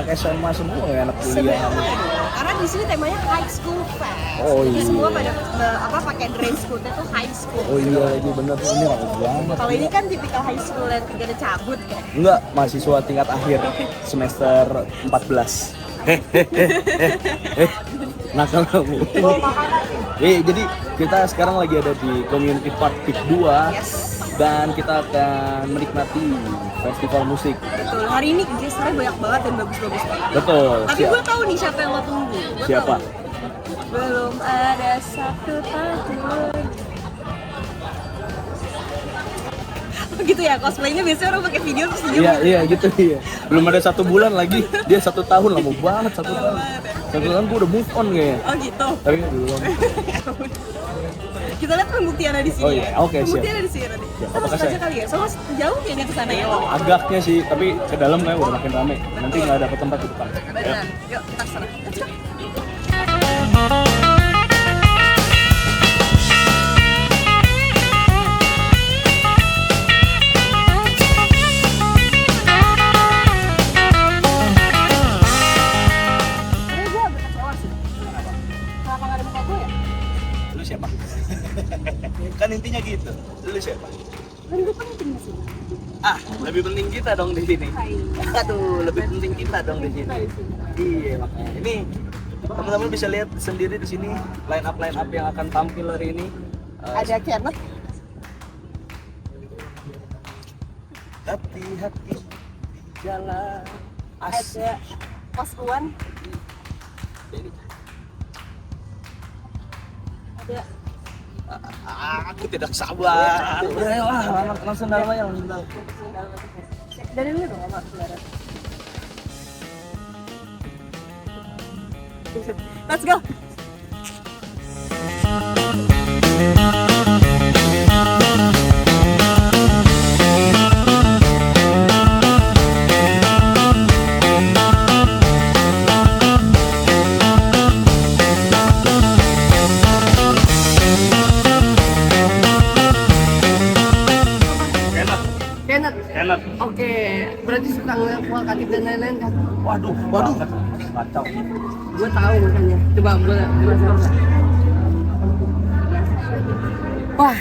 anak SMA semua ya, anak kuliah. Karena di sini temanya high school fest. Oh, Jadi iya. semua pada pakai dress code itu high school. Oh iya, ini bener, ini rapi banget. Kalau ini kan tipikal high school yang tinggal cabut kan. Enggak, mahasiswa tingkat akhir semester 14. Nakal kamu. Jadi kita sekarang lagi ada di Community Park Peak 2. Yes. Dan kita akan menikmati festival musik. Betul. Hari ini gestarnya banyak banget dan bagus-bagus banget. Betul. Tapi gue tahu nih siapa yang lo tunggu. Gua Siapa? tahu. Belum ada satu tahun. Gitu ya, cosplaynya biasanya orang pakai video terus dia Iya gitu iya. Belum ada 1 bulan lagi, dia 1 tahun, lama banget 1 tahun. 1 tahun gue udah move on kayaknya. Oh gitu. Tapi belum. Kita lihat pembuktiannya di sini. Oh iya, oke, siap. Pembuktiannya di sini nanti. Ya, Kita apakah langsung aja saya- kali ya. Soalnya jauh kayaknya ke sana ya. Agaknya sih, tapi ke dalam kayak udah makin rame. Nanti nggak dapet tempat di depan. Benar. Yuk, kita ke sana. Let's go. Sebenarnya gue agak kecewa sih. Kenapa nggak ada muka gue ya? Lu siapa? Kan intinya gitu. Lu siapa? Kan gue penting di sini. Ah, lebih penting kita dong di sini. Hai. Aduh, lebih penting kita dong di sini. Iya, makanya. Ini teman-teman bisa lihat sendiri di sini line up yang akan tampil hari ini. Ada Kenneth. Hati-hati di jalan. Ada Mas Uwan. Ada Aku tidak sabar. Wah, langsung dalam aja. dari lu dong sama saudara. Let's go. Enak. Oke, berarti suka ngeliat kualitatif dan lain-lain kan? Waduh. Kacau. Gue tahu makanya. Coba gue jelasin. Wah,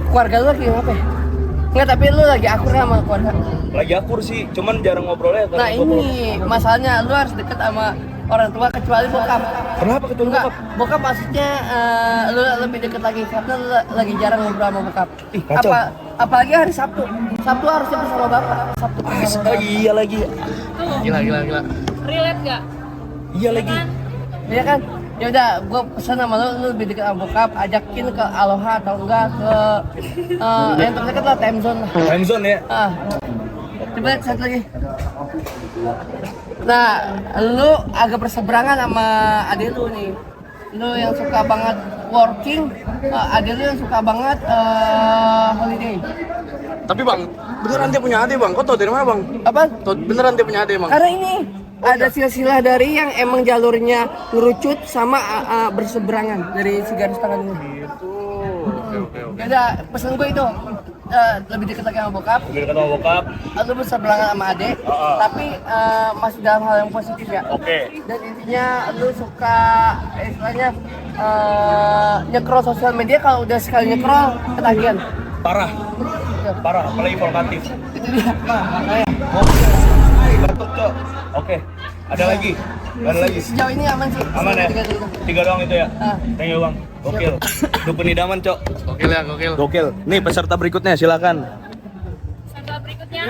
keluarga lu lagi apa ya? Enggak, tapi lu lagi akur sama keluarga. Lagi akur sih, cuman jarang ngobrolnya. karena Nah ini masalahnya, lu harus deket sama orang tua kecuali bokap. Kenapa ketua Enggak, bokap? bokap maksudnya lu lebih deket lagi karena lu lagi jarang ngobrol sama bokap. Ih, kacau. Apalagi hari Sabtu. Sabtu harusnya bersama bapak. Sabtu bersama bapak. Iya lagi. Gila. Relate gak? Iya lagi. Iya kan? Ya udah, gue pesan sama lu lebih dekat sama bokap, ajakin ke Aloha atau enggak ke yang terdekat lah, time zone lah. Time zone ya. Coba satu lagi. Nah, lu agak berseberangan sama adik lu nih. Lu yang suka banget working, adik lu yang suka banget holiday. Tapi bang, beneran dia punya adik bang? Kok tau dari mana bang? Apa? Tau beneran dia punya adik bang? Karena ini ada silsilah dari yang emang jalurnya ngerucut sama berseberangan dari si garis tangan ini. Gitu. Oke. Yaudah, pesan gue itu lebih dekat lagi sama bokap, Lebih dekat sama bokap. lu berseberangan sama adek, tapi masih dalam hal yang positif ya. Oke. Dan intinya lu suka istilahnya nyekrol sosial media, kalau udah sekali nyekrol ketagihan. Parah, apalagi provokatif. Itu dia. Makanya. Batuk, Cok. Oke. Ada lagi. Sejauh ini aman sih. Aman ya? Tiga. 3 doang itu ya? Ah. Thank you, Bang. Gokil. Itu penidaman, Cok. Gokil ya, gokil. Gokil. Nih peserta berikutnya silakan. Setelah berikutnya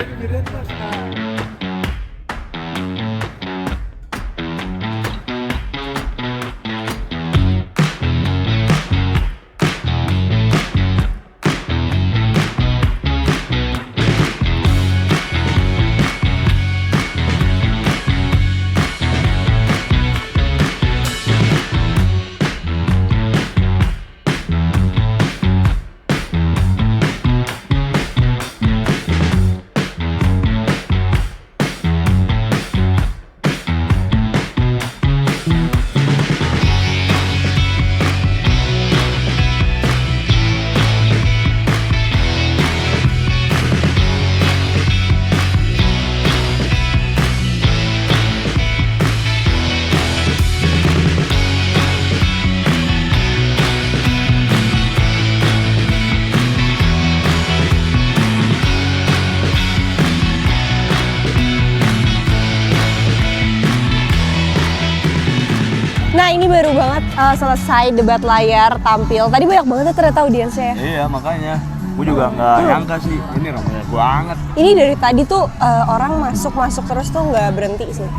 Nah ini baru banget selesai debat layar tampil. Tadi banyak banget ternyata audiensnya ya. Iya makanya, gue juga nggak nyangka sih ini ramai banget. Ini dari tadi tuh orang masuk terus tuh nggak berhenti sih.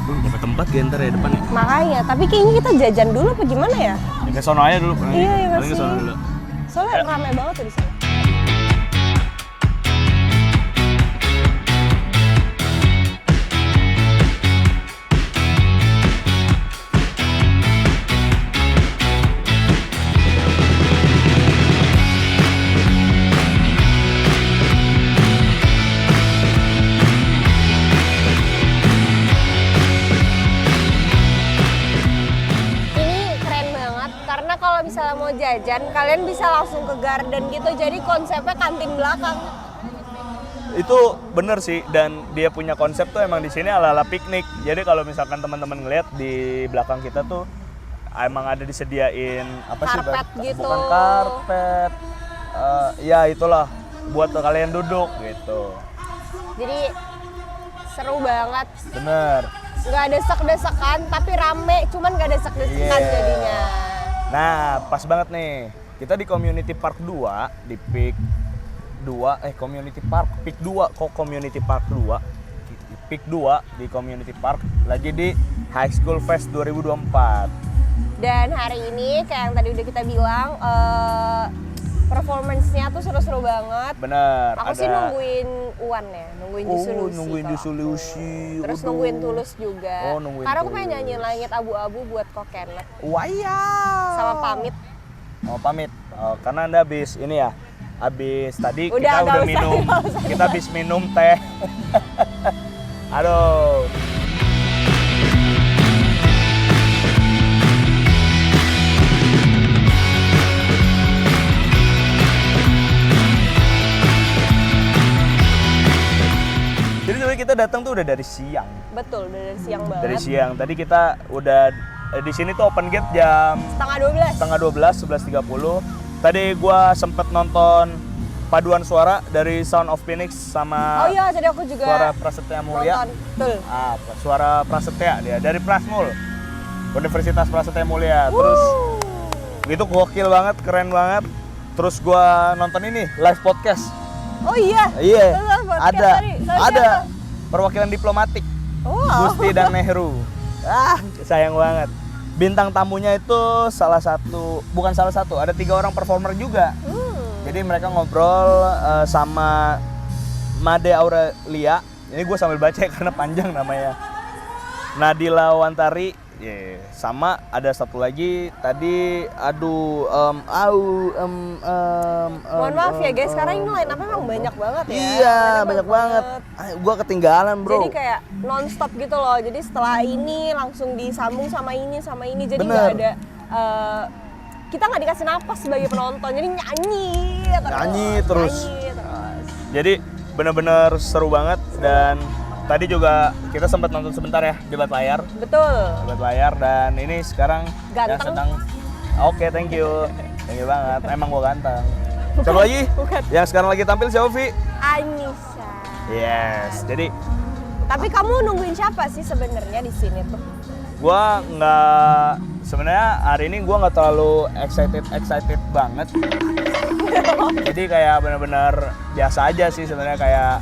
Dapat tempat ya ntar ya depan ya. Makanya, tapi kayaknya kita jajan dulu apa gimana ya? Ya ke sono aja dulu. Iya, iya Paling ke sono dulu. Soalnya ramai banget tuh di sana. Kalau misalnya mau jajan, kalian bisa langsung ke garden gitu, jadi konsepnya kantin belakang. Itu bener sih, dan dia punya konsep tuh emang di sini ala-ala piknik. Jadi kalau misalkan teman-teman ngeliat di belakang kita tuh emang ada disediain apa sih? Karpet gitu. Bukan karpet, ya itulah buat kalian duduk gitu. Jadi seru banget. Bener. Nggak desek-desekan, tapi rame, cuman nggak desek-desekan jadinya. Nah, pas banget nih. Kita di Community Park 2, di Peak 2, Community Park, Peak 2, kok Community Park 2? Peak 2 di Community Park, lagi di High School Fest 2024. Dan hari ini, kayak yang tadi udah kita bilang, performance-nya tuh seru-seru banget. Bener. Aku sih nungguin Uwan ya, nungguin Juicy Lucy. Nungguin Juicy Lucy. Terus nungguin Tulus juga. Nungguin Karena aku Tulus. pengen nyanyiin Langit Abu-Abu buat Kokenet. Waya. Sama Pamit. Oh, Pamit. Oh, karena Anda habis ini ya. Habis tadi Udah, kita udah nggak usah, minum. nggak usah. Kita habis minum teh. Aduh. Jadi sebenarnya kita datang tuh udah dari siang. Betul, udah dari siang banget. Dari siang. Tadi kita udah di sini tuh open gate jam setengah 12. 11.30. Tadi gua sempet nonton paduan suara dari Sound of Phoenix sama Oh iya, jadi aku juga Suara Prasetya Mulia. nonton. Betul. Suara Prasetya dia dari Prasmul. Universitas Prasetya Mulia. Terus itu gokil banget, keren banget. Terus gua nonton ini live podcast. Oh iya. Iya. Terus podcast Ada. tadi. Sama Ada. siapa? Perwakilan diplomatik. Wow. Gusti dan Nehru. Sayang banget. Bintang tamunya itu bukan salah satu, ada 3 orang performer juga. Jadi mereka ngobrol sama Made Aurelia. Ini gue sambil baca ya, karena panjang namanya. Nadila Wantari, sama ada satu lagi tadi, Mohon maaf ya guys, sekarang ini line up memang banyak banget ya. Iya, banyak banget. Gue ketinggalan bro. Jadi kayak non-stop gitu loh. Jadi setelah ini langsung disambung sama ini. Jadi Bener. nggak ada kita nggak dikasih napas sebagai penonton. Jadi nyanyi terus. Jadi bener-bener seru banget, dan tadi juga kita sempat nonton sebentar ya debat layar. Betul. Debat layar, dan ini sekarang Ganteng. sedang. Oke, thank you. Thank you banget. Emang gua ganteng. Siapa lagi? Bukan. Yang sekarang lagi tampil siapa, Vi? Anissa. Yes. Jadi Tapi kamu nungguin siapa sih sebenarnya di sini tuh? gua nggak, sebenarnya hari ini gua nggak terlalu excited banget. Jadi kayak benar-benar biasa aja sih sebenarnya, kayak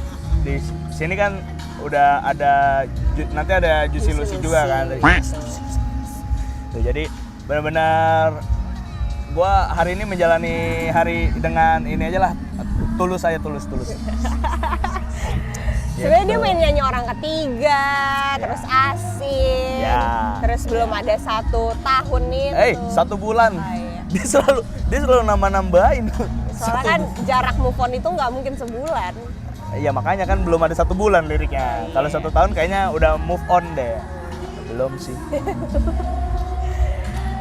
di sini kan udah ada nanti ada Juicy Lucy juga kan. Tuh, jadi benar-benar gua hari ini menjalani hari dengan ini aja lah, tulus aja, tulus. Sebenarnya dia main nyanyi orang ketiga, terus asing, terus belum ada 1 tahun itu. 1 bulan. Oh, iya. Dia selalu nambah-nambahin. Soalnya kan jarak move on itu nggak mungkin sebulan. Iya, makanya kan belum ada 1 bulan liriknya. Kalau 1 tahun kayaknya udah move on deh. Belum sih.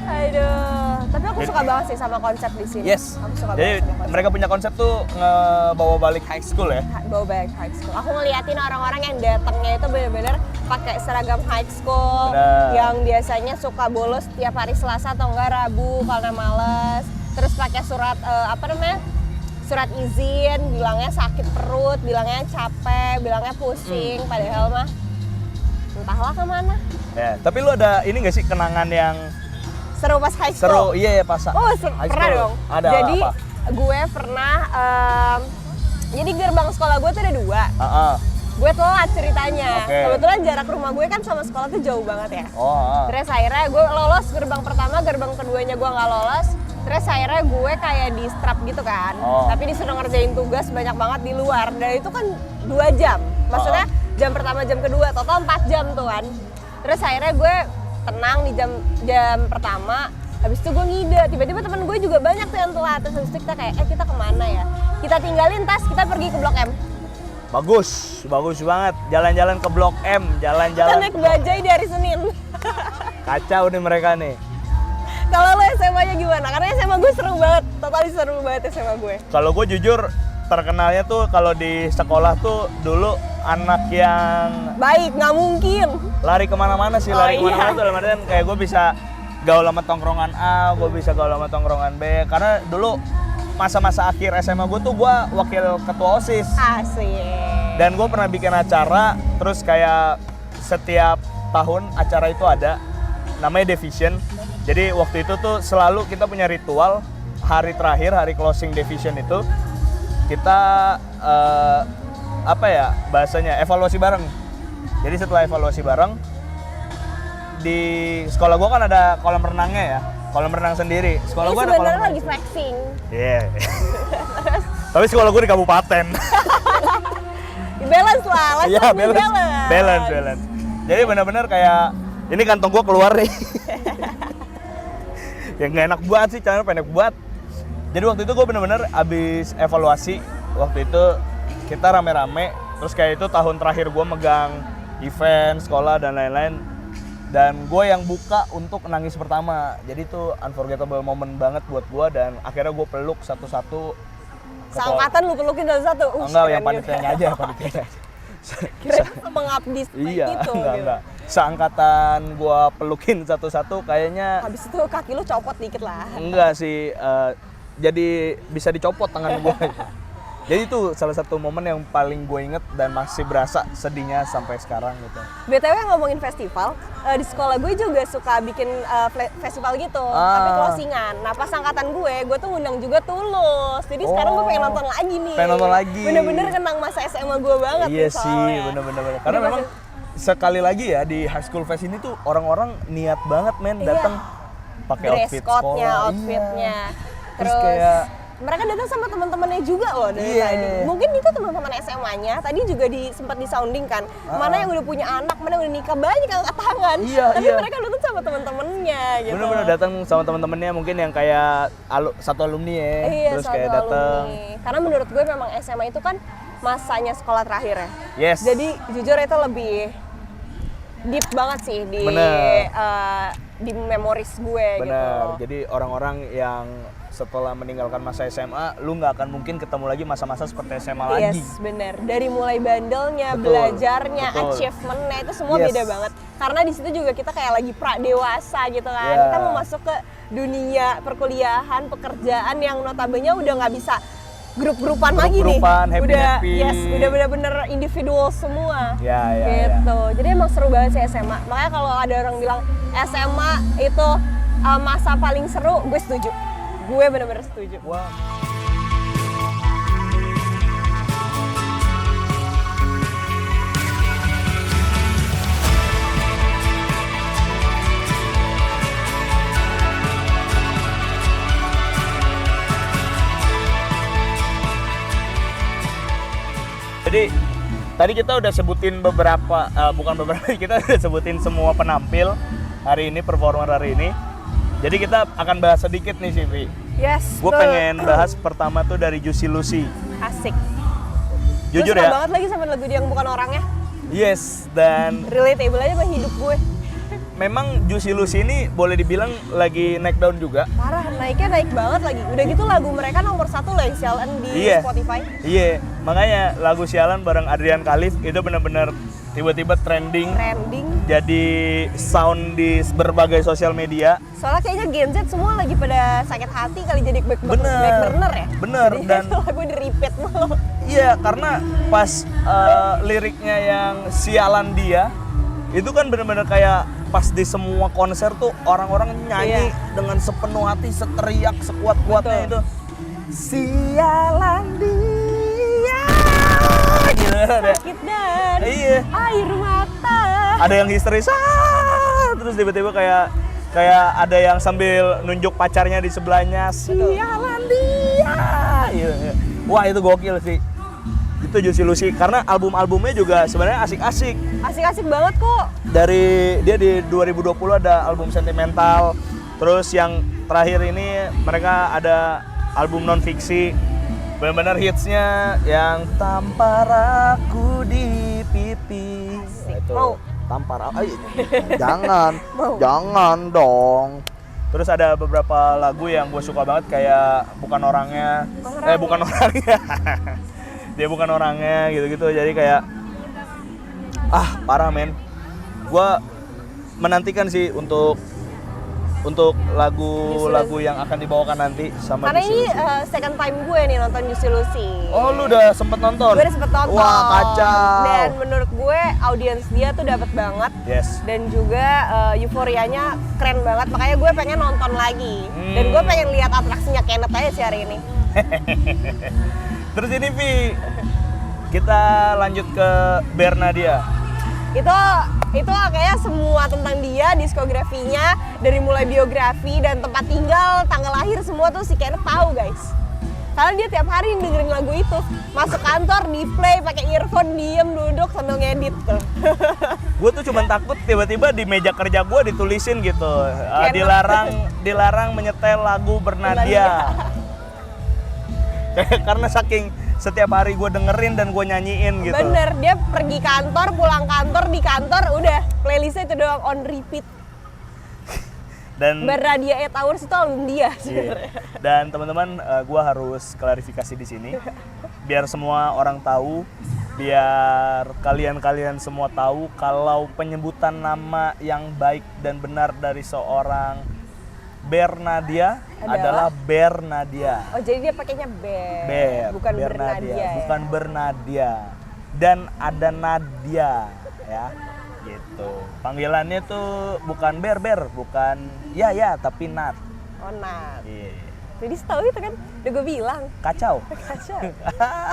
Aduh, tapi aku suka banget sih sama konsep di sini. Yes. Aku suka Jadi banget sama konsep. mereka punya konsep tuh ngebawa balik high school ya. Bawa balik high school. Aku ngeliatin orang-orang yang datangnya itu bener-bener pakai seragam high school. Bener. Yang biasanya suka bolos tiap hari Selasa atau enggak Rabu karena males. Terus pakai surat surat izin, bilangnya sakit perut, bilangnya capek, bilangnya pusing, padahal mah entahlah kemana. Ya, tapi lu ada ini nggak sih kenangan yang Seru pas high seru? school. Iya, pas Oh, high pernah school. dong. Ada Jadi apa? gue pernah, jadi gerbang sekolah gue tuh ada 2. Heeh. Gue telat ceritanya. Oke. Kebetulan jarak rumah gue kan sama sekolah tuh jauh banget ya. Oh, heeh. Terus akhirnya gue lolos gerbang pertama, gerbang keduanya gue nggak lolos. Terus akhirnya gue kayak di strap gitu kan. Oh. Tapi disuruh ngerjain tugas banyak banget di luar. Dan itu kan 2 jam. Maksudnya jam pertama, jam kedua, total 4 jam tuh kan. Terus akhirnya gue tenang di jam pertama. Habis itu gue ngide, tiba-tiba teman gue juga banyak tuh yang telat. Terus habis itu kita kayak, kita kemana ya? Kita tinggalin tas, kita pergi ke Blok M. Bagus banget. Jalan-jalan ke Blok M, Kita jalan-jalan. naik bajai di hari Senin. Kacau nih mereka nih. Kalau lo SMA-nya gimana? Karena SMA gue seru banget, totally seru banget SMA gue. Kalau gue jujur terkenalnya tuh kalau di sekolah tuh dulu anak yang Baik, nggak mungkin. lari kemana-mana sih, Oh, lari kemana-mana iya. tuh dalam artian kayak gue bisa gaul sama tongkrongan A, gue bisa gaul sama tongkrongan B. Karena dulu masa-masa akhir SMA gue tuh gue wakil ketua OSIS. Asik. Dan gue pernah bikin acara, terus kayak setiap tahun acara itu ada, namanya Division. Jadi waktu itu tuh selalu kita punya ritual, hari terakhir, hari closing Division itu, kita apa ya bahasanya, evaluasi bareng. Jadi setelah evaluasi bareng, di sekolah gue kan ada kolam renangnya ya, kolam renang sendiri. Sekolah Ini gue ada kolam sebenarnya renang. lagi flexing. Iya. Tapi sekolah gue di kabupaten. Balance lah, let's Iya, be balance. Jadi benar-benar kayak ini kantong gua keluar nih. Yang nggak enak buat sih, caranya pendek buat. Jadi waktu itu gue benar-benar abis evaluasi. Waktu itu kita rame-rame. Terus kayak itu tahun terakhir gue megang event, sekolah dan lain-lain. Dan gue yang buka untuk nangis pertama. Jadi itu unforgettable moment banget buat gue. Dan akhirnya gue peluk satu-satu. Seangkatan lu pelukin satu-satu. Enggak, yang keren panitianya juga. aja, panitianya aja. Kira mengabdi Iya, gitu. enggak. Seangkatan gua pelukin satu-satu kayaknya Habis itu kaki lu copot dikit lah. enggak sih, jadi bisa dicopot tangan gua. Jadi itu salah satu momen yang paling gue inget dan masih berasa sedihnya sampai sekarang gitu. BTW ngomongin festival, di sekolah gue juga suka bikin festival gitu, tapi closingan. Nah pas angkatan gue tuh ngundang juga Tulus. Jadi sekarang gue pengen nonton lagi nih. Pengen nonton lagi. Bener-bener kenang masa SMA gue banget Iya nih sih, soalnya. bener-bener. Karena Jadi memang sekali lagi ya di High School Fest ini tuh orang-orang niat banget men Iya. datang pakai dress outfit code-nya, sekolah. outfitnya. Iya. Terus kayak mereka datang sama teman-temannya juga loh dari Iya. tadi. Mungkin itu teman-teman SMA-nya tadi juga sempat disounding kan. Mana yang udah punya anak, mana yang udah nikah, banyak yang angkat tangan. Iya, Tapi iya. mereka datang sama teman-temannya gitu. bener-bener datang sama teman-temannya mungkin yang kayak satu alumni ya, Iya, terus satu kayak datang. alumni. Karena menurut gue memang SMA itu kan masanya sekolah terakhir ya. Yes. Jadi jujur itu lebih deep banget sih di Bener. di memoris gue Bener, gitu. jadi orang-orang yang setelah meninggalkan masa SMA, lu nggak akan mungkin ketemu lagi masa-masa seperti SMA lagi. Yes, bener. Dari mulai bandelnya, Betul, belajarnya, betul. achievementnya itu semua Yes. beda banget. Karena di situ juga kita kayak lagi dewasa gitu kan. Yeah. Kita mau masuk ke dunia perkuliahan, pekerjaan yang notabene udah nggak bisa grup-grupan lagi nih. Grup-grupan, happy-happy. Yes, udah bener-bener individual semua. Ya, Gitu. Jadi emang seru banget sih SMA. Makanya kalau ada orang bilang SMA itu masa paling seru, gue setuju. Gue bener-bener setuju. Wah. Jadi tadi kita udah sebutin beberapa, bukan beberapa, kita udah sebutin semua penampil hari ini, performer hari ini. Jadi kita akan bahas sedikit nih Sivi. Yes, Gue betul. pengen bahas pertama tuh dari Juicy Lucy. Asik. Jujur gue suka ya. banget lagi sama lagu dia yang bukan orangnya. Yes, dan Relatable aja sama hidup gue. memang Juicy Lucy ini boleh dibilang lagi naik daun juga. Parah, naiknya naik banget lagi. Udah gitu lagu mereka nomor 1 loh yang sialan di Iya. Spotify. Iya, makanya lagu Sialan bareng Adrian Khalif itu bener-bener tiba-tiba trending. Trending. Jadi sound di berbagai sosial media. Soalnya kayaknya Gen Z semua lagi pada sakit hati kali jadi back burner ya. Bener, Jadi dan lagu di repeat mulu. iya karena pas liriknya yang Sialan dia Itu kan bener-bener kayak pas di semua konser tuh orang-orang nyanyi dengan sepenuh hati, seteriak, sekuat-kuatnya itu. Sialan dia. Gitu ada. Sakit dan Iya. air mata. Ada yang histeris, terus tiba-tiba kayak ada yang sambil nunjuk pacarnya di sebelahnya. Sialan dia. Gitu. Wah itu gokil sih. Itu Juicy Lucy karena album-albumnya juga sebenarnya asik-asik. Asik-asik banget kok. Dari dia di 2020 ada album Sentimental, terus yang terakhir ini mereka ada album non fiksi. Benar-benar hitsnya yang tampar aku di pipi. Nah, itu Mau. tampar aku. Jangan dong. Terus ada beberapa lagu yang gue suka banget kayak bukan orangnya. Dia bukan orangnya gitu-gitu, jadi kayak parah men. Gua menantikan sih untuk lagu-lagu yang akan dibawakan nanti sama Karena Juicy ini Lucy. second time gue nih nonton Juicy Lucy. Oh lu udah sempet nonton? Gue udah sempet nonton. Wah kacau. Dan menurut gue audiens dia tuh dapat banget. Yes. Dan juga euforianya keren banget, makanya gue pengen nonton lagi. Dan gue pengen lihat atraksinya Kenneth aja sih hari ini. Terus ini Vi, kita lanjut ke Bernadia. Itu kayak semua tentang dia, diskografinya, dari mulai biografi dan tempat tinggal, tanggal lahir, semua tuh si Kenneth tahu guys. Karena dia tiap hari dengerin lagu itu, masuk kantor di play pakai earphone, diem duduk sambil ngedit tuh. Gue tuh cuma takut tiba-tiba di meja kerja gue ditulisin gitu, dilarang menyetel lagu Bernadia. Karena saking setiap hari gue dengerin dan gue nyanyiin gitu. Bener, dia pergi kantor, pulang kantor, di kantor udah playlistnya itu doang on repeat. Dan Bernadia 8 Hours itu album dia iya. sebenarnya. Dan teman-teman, gue harus klarifikasi di sini biar semua orang tahu, biar kalian semua tahu kalau penyebutan nama yang baik dan benar dari seorang Bernadia adalah Bernadia. Oh jadi dia pakainya bukan Bernadia, Bernadia ya? bukan Bernadia. Dan ada Nadia ya, gitu. Panggilannya tuh bukan Ber, bukan ya tapi Nat. Oh Nat. Iya. Jadi tahu itu kan, udah gue bilang. Kacau. Kacau.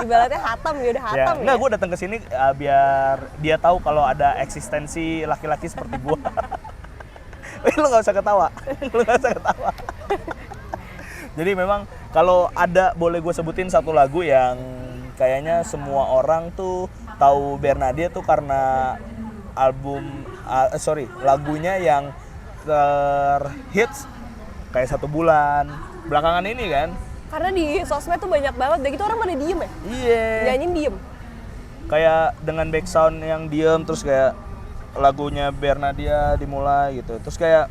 Ibaratnya hatam ya, udah hatam ya. Enggak, gue datang ke sini biar dia tahu kalau ada eksistensi laki-laki seperti gue. Lu nggak usah ketawa. Jadi memang kalau ada, boleh gue sebutin satu lagu yang kayaknya semua orang tuh tahu Bernadia tuh karena lagunya yang terhits kayak 1 bulan belakangan ini kan. Karena di sosmed tuh banyak banget, udah gitu orang pada diem ya. Iya. Nyanyiin diem. Kayak dengan background yang diem, terus kayak lagunya Bernadia dimulai gitu. Terus kayak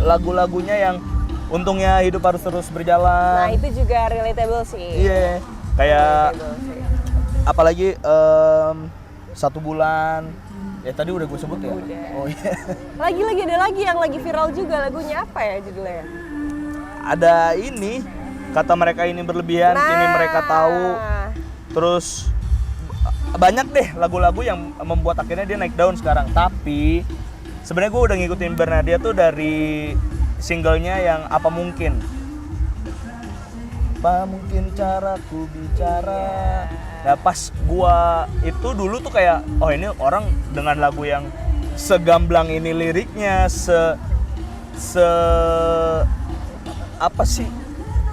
lagu-lagunya yang untungnya hidup harus terus berjalan. Nah itu juga relatable sih. Iya. Kayak Relatable sih. apalagi 1 bulan. Ya tadi udah gue sebut ya. Udah. Oh iya. Lagi ada lagi yang lagi viral juga, lagunya apa ya judulnya? Ada ini, kata mereka ini berlebihan, ini mereka tahu. Terus banyak deh lagu-lagu yang membuat akhirnya dia naik daun sekarang. Tapi sebenarnya gue udah ngikutin Bernadia tuh dari singlenya yang Apa Mungkin. Apa mungkin caraku bicara. Nah pas gua itu dulu tuh kayak, oh ini orang dengan lagu yang segamblang ini liriknya, apa sih,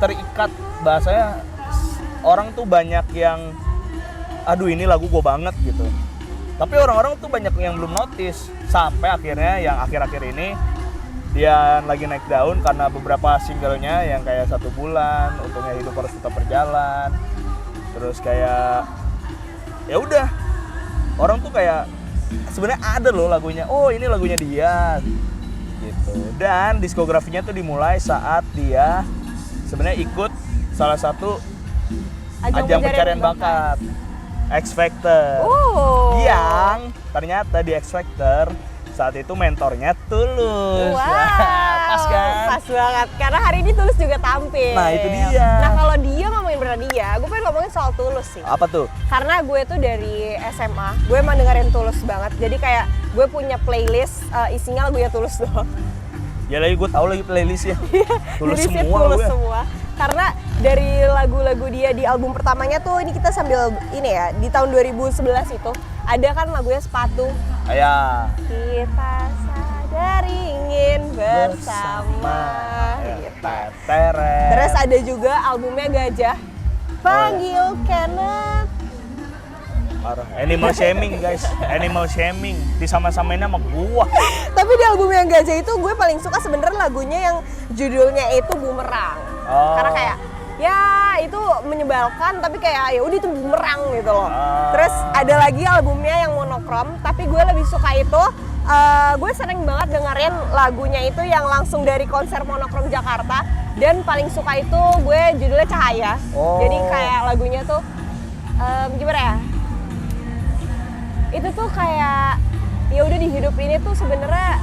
terikat bahasanya, orang tuh banyak yang aduh ini lagu gue banget gitu. Tapi orang-orang tuh banyak yang belum notice sampai akhirnya yang akhir-akhir ini dia lagi naik daun karena beberapa singlenya yang kayak 1 bulan, untungnya hidup harus tetap berjalan. Terus kayak ya udah, orang tuh kayak sebenarnya ada loh lagunya. Oh ini lagunya dia gitu. Dan diskografinya tuh dimulai saat dia sebenarnya ikut salah satu ajang pencarian bakat, X Factor. Yang ternyata di X Factor saat itu mentornya Tulus. Wow, pas kan? Pas banget, karena hari ini Tulus juga tampil. Nah itu dia. Nah kalau dia ngomongin Bernadia, gue pengen ngomongin soal Tulus sih. Apa tuh? Karena gue tuh dari SMA, gue emang dengerin Tulus banget. Jadi kayak gue punya playlist isinya lagunya Tulus doang. Ya lagi gue tahu lagi playlistnya. Tulus Playlistnya semua Tulus gue. semua. Karena dari lagu-lagu dia di album pertamanya tuh, ini kita sambil ini ya, di tahun 2011 itu ada kan lagunya Sepatu. Ya. Kita sadar ingin bersama. Gitu. Teret. Terus ada juga albumnya Gajah, Panggil Kenneth. Parah. Animal shaming guys, animal shaming disama-samain sama gua. Tapi di album yang Gajah itu gue paling suka sebenarnya lagunya yang judulnya itu Bumerang. Oh. Karena kayak ya itu menyebalkan tapi kayak ya udah itu bumerang gitu loh. Ah. Terus ada lagi albumnya yang monokrom tapi gue lebih suka itu gue sering banget dengerin lagunya itu yang langsung dari konser monokrom Jakarta, dan paling suka itu gue judulnya Cahaya. Oh. Jadi kayak lagunya tuh gimana ya? Itu tuh kayak ya udah di hidup ini tuh sebenarnya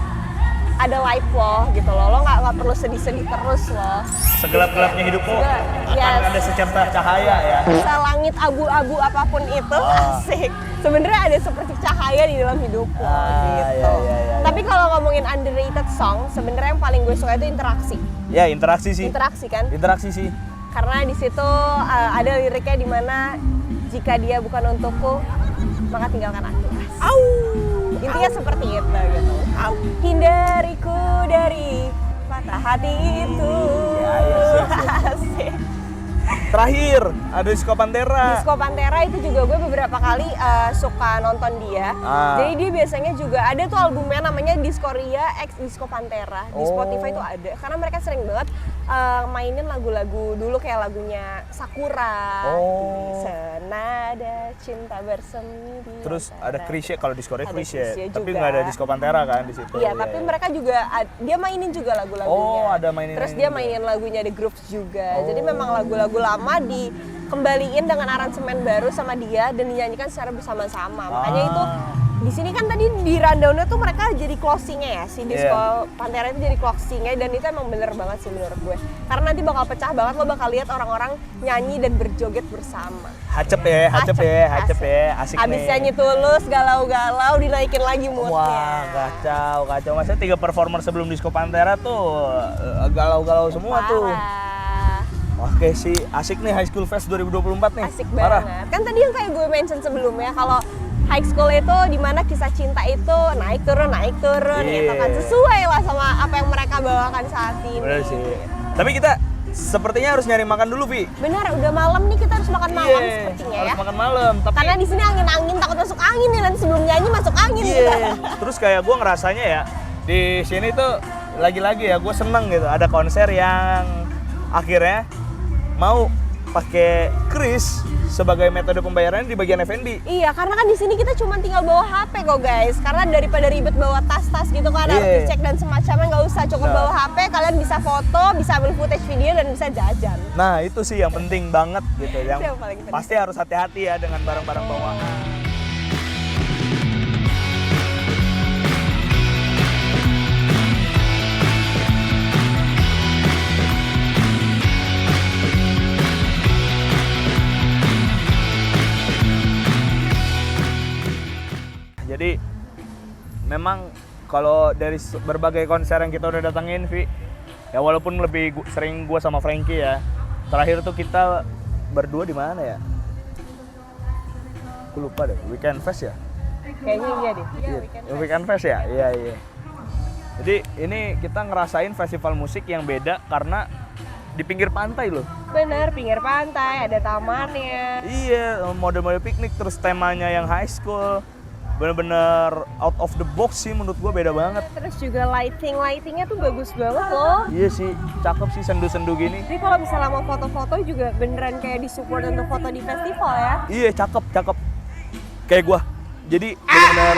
ada light lo gitu loh, lo nggak perlu sedih-sedih terus loh. Segelap-gelapnya hidupku Yes. akan ada secercah cahaya ya. Selangit abu-abu apapun itu asik. Sebenarnya ada seperti cahaya di dalam hidupku gitu. Iya. Tapi kalau ngomongin underrated song, sebenarnya yang paling gue suka itu Interaksi. Ya interaksi sih. Interaksi kan? Interaksi sih. Karena di situ ada liriknya di mana jika dia bukan untukku, maka tinggalkan aku. Au. Intinya seperti itu gitu. Au. Hindariku dari patah hati itu. Asik. Terakhir ada Disco Pantera. Disco Pantera itu juga gue beberapa kali suka nonton dia. Jadi dia biasanya juga ada tuh albumnya namanya Discoria X Disco Pantera. Di Spotify itu ada. Karena mereka sering banget mainin lagu-lagu dulu kayak lagunya Sakura. Senada cinta bersemi di Terus antara. ada Krisye, kalau Discoria Ada Krisye. Krisye Tapi juga. nggak ada Disco Pantera kan di situ. Iya, tapi mereka juga dia mainin juga lagu-lagunya. Oh, ada mainin Terus dia juga. mainin lagunya The Grooves juga. Jadi memang lagu-lagu lama dikembaliin dengan aransemen baru sama dia dan dinyanyikan secara bersama-sama. Makanya itu di sini kan tadi di rundown-nya tuh mereka jadi closing-nya ya. Si Disco Pantera itu jadi closing-nya, dan itu emang bener banget sih menurut gue. Karena nanti bakal pecah banget, lo bakal lihat orang-orang nyanyi dan berjoget bersama. Hacep ya. Asik Abis nih. nyanyi Tulus, galau-galau, dinaikin lagi moodnya. Wah, kacau. Maksudnya 3 performer sebelum Disco Pantera tuh galau-galau semua tuh. Parah. Oke sih, asik nih High School Fest 2024 nih. Asik Parah. banget. Kan tadi yang kayak gue mention sebelumnya, kalau high school itu dimana kisah cinta itu naik turun gitu kan. Sesuai lah sama apa yang mereka bawakan saat ini. Bener sih. Tapi kita sepertinya harus nyari makan dulu, Vi. Bener, udah malam nih, kita harus makan malam sepertinya harus ya. makan malam. Tapi Karena di sini angin-angin, takut masuk angin nih, nanti sebelum nyanyi masuk angin iya. gitu. Terus kayak gue ngerasanya ya, di sini tuh lagi-lagi ya gue seneng gitu. Ada konser yang akhirnya mau pakai kris sebagai metode pembayaran di bagian F&B. Iya, karena kan di sini kita cuma tinggal bawa HP kok guys. Karena daripada ribet bawa tas-tas gitu kan, harus dicek dan semacamnya, nggak usah, cukup bawa HP. Kalian bisa foto, bisa ambil footage video, dan bisa jajan. Nah itu sih yang penting banget gitu. Yang Itu yang paling penting. pasti harus hati-hati ya dengan barang-barang bawaan. Jadi memang kalau dari berbagai konser yang kita udah datengin, Vi, ya walaupun lebih sering gue sama Frankie ya, terakhir tuh kita berdua di mana ya? Aku lupa deh, Weekend Fest ya? Kayaknya iya deh. Weekend Fest ya? Iya. Jadi ini kita ngerasain festival musik yang beda karena di pinggir pantai loh. Bener, pinggir pantai, ada tamannya. Iya, mode-mode piknik, terus temanya yang high school. Bener-bener out of the box sih, menurut gue beda banget. Terus juga lightingnya tuh bagus banget loh. Iya sih, cakep sih sendu-sendu gini. Jadi kalau misalnya mau foto-foto juga beneran kayak disupport untuk foto di festival ya. Iya, cakep. Kayak gue. Jadi bener-bener,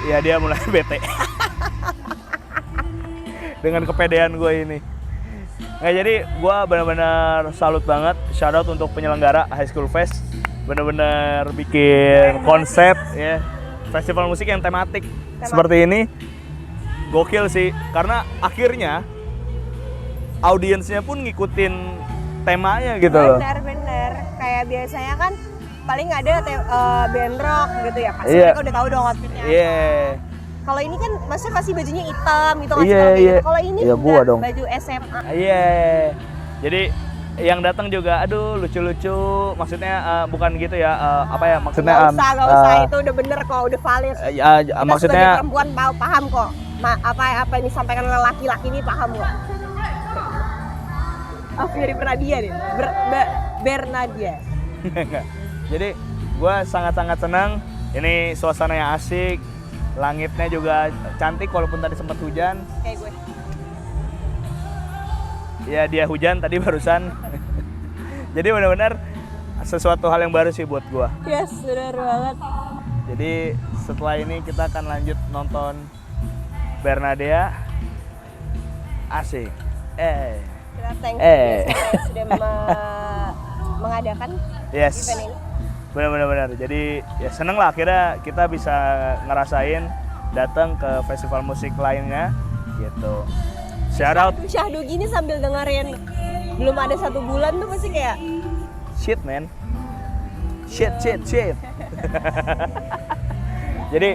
ya dia mulai bete. Dengan kepedean gue ini. Nah, jadi gue bener-bener salut banget. Shout out untuk penyelenggara High School Fest. Bener-bener bikin konsep ya, festival musik yang tematik seperti ini. Gokil sih, karena akhirnya audiensnya pun ngikutin temanya gitu loh. Bener. Kayak biasanya kan paling ada band rock gitu ya. Pasti Iya. mereka udah tahu dong outfitnya. Iya. Kalau ini kan maksudnya pasti bajunya hitam gitu nggak sih? Iya, Kalau kayak iya. gitu. Kalau ini Iya, juga gua dong. baju SMA. Iya. Jadi yang datang juga aduh lucu-lucu, maksudnya bukan gitu ya, apa ya maksudnya Nggak usah, itu udah bener kok, udah valid. Kita maksudnya sebagai perempuan paham kok. Apa yang disampaikan oleh laki-laki ini paham kok. Oh, Fiori Bernadia nih. Bernadia. jadi gue sangat-sangat senang, ini suasana yang asik, langitnya juga cantik walaupun tadi sempat hujan. Kayak gue. Ya dia hujan tadi barusan. Jadi benar-benar sesuatu hal yang baru sih buat gua. Yes, benar banget. Jadi setelah ini kita akan lanjut nonton Bernadea. Asik. Kita thank Eh. you yang sudah mengadakan Yes. event ini. Benar-benar. Jadi ya seneng lah akhirnya kita bisa ngerasain datang ke festival musik lainnya gitu. Shout out. Syahdu gini sambil dengerin belum ada 1 bulan tuh pasti kayak Shit man. Shit. Jadi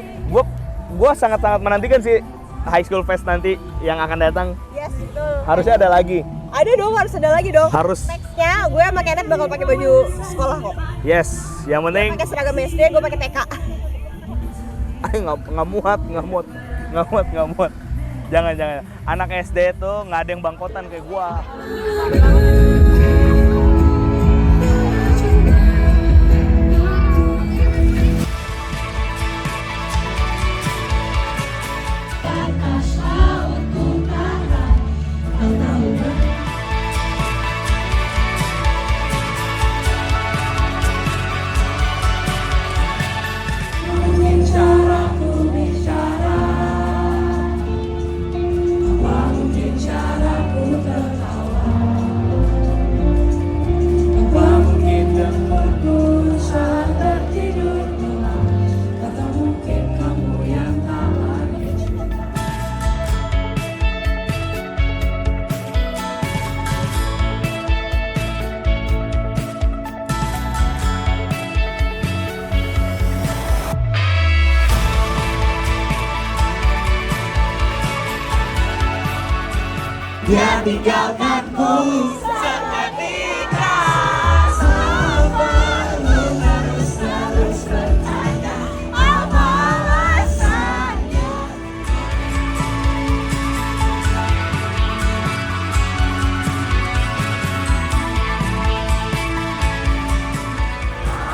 gua sangat-sangat menantikan sih High School Fest nanti yang akan datang. yes betul. Harusnya ada lagi. Ada dong, harus ada lagi dong. Harus. Nextnya gue sama Kenneth bakal pakai baju sekolah kok. Yes, yang penting Pakai seragam SD, gue pakai TK. nggak muat. Jangan. Anak SD itu nggak ada yang bangkotan kayak gua. Dia tinggalkanku seketika. Perlu harus bertanya apa alasannya.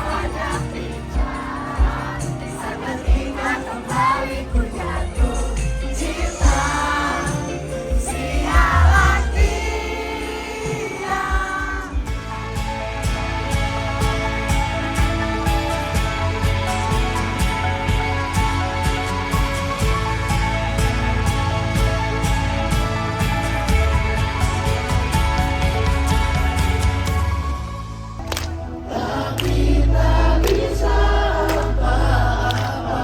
Banyak bicara, seketika kembali ku jatuh cinta. Sialan dia. Tapi tak bisa apa-apa.